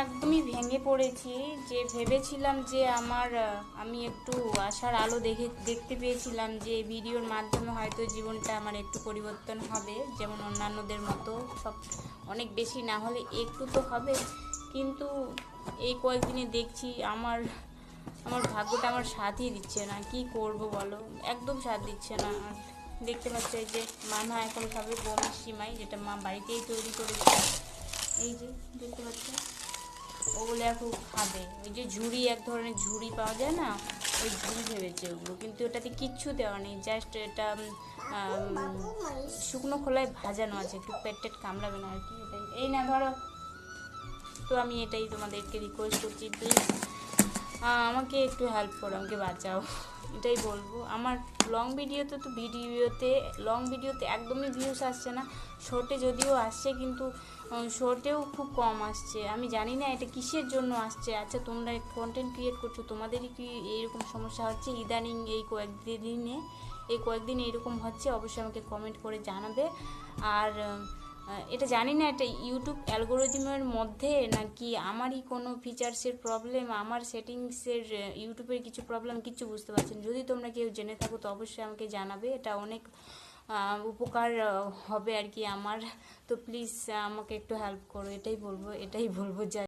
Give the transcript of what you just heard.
একদমই ভেঙে পড়েছি। যে ভেবেছিলাম যে আমি একটু আশার আলো দেখতে পেয়েছিলাম যে ভিডিওর মাধ্যমে হয়তো জীবনটা আমার একটু পরিবর্তন হবে, যেমন অন্যান্যদের মতো সব অনেক বেশি না হলে একটু তো হবে। কিন্তু এই কয়েকদিনে দেখছি আমার আমার ভাগ্যটা আমার সাথই দিচ্ছে না। কি করব বলো, একদম সাথ দিচ্ছে না। আর দেখতে পাচ্ছ এই যে মানা এখন খাবে গমের সিমাই, যেটা মা বাড়িতেই তৈরি করেছে। এই যে দেখতে পাচ্ছ, ওগুলো এখন খাবে। ওই যে ঝুড়ি, এক ধরনের ঝুড়ি পাওয়া যায় না, ওই ঝুড়ি ভেবেছে ওগুলো, কিন্তু ওটাতে কিচ্ছু দেওয়া নেই, জাস্ট এটা শুকনো খোলায় ভাজানো আছে, একটু পেট টেট কামড়াবে না আর কি। এটাই, এই না ধরো। তো আমি এটাই তোমাদেরকে রিকোয়েস্ট করছি, প্লিজ আমাকে একটু হেল্প করো, আমাকে বাঁচাও, এটাই বলবো। আমার লং ভিডিওতে একদমই ভিউস আসছে না। শর্টে যদিও আসছে, কিন্তু শর্টেও খুব কম আসছে। আমি জানি না এটা কিসের জন্য আসছে। আচ্ছা, তোমরা কন্টেন্ট ক্রিয়েট করছো, তোমাদেরই কি এইরকম সমস্যা হচ্ছে ইদানিং? এই কয়েকদিন এইরকম হচ্ছে? অবশ্যই আমাকে কমেন্ট করে জানাবে। আর এটা জানি না এটা ইউটিউব অ্যালগোরিদমের মধ্যে নাকি আমারই কোনো ফিচার্সের প্রবলেম, আমার সেটিংসের, ইউটিউবের কিছু প্রবলেম, কিছু বুঝতে পারছি না। যদি তোমরা কেউ জেনে থাকো তো অবশ্যই আমাকে জানাবে, এটা অনেক উপকার হবে আর কি আমার। তো প্লিজ আমাকে একটু হেল্প করো, এটাই বলবো যা।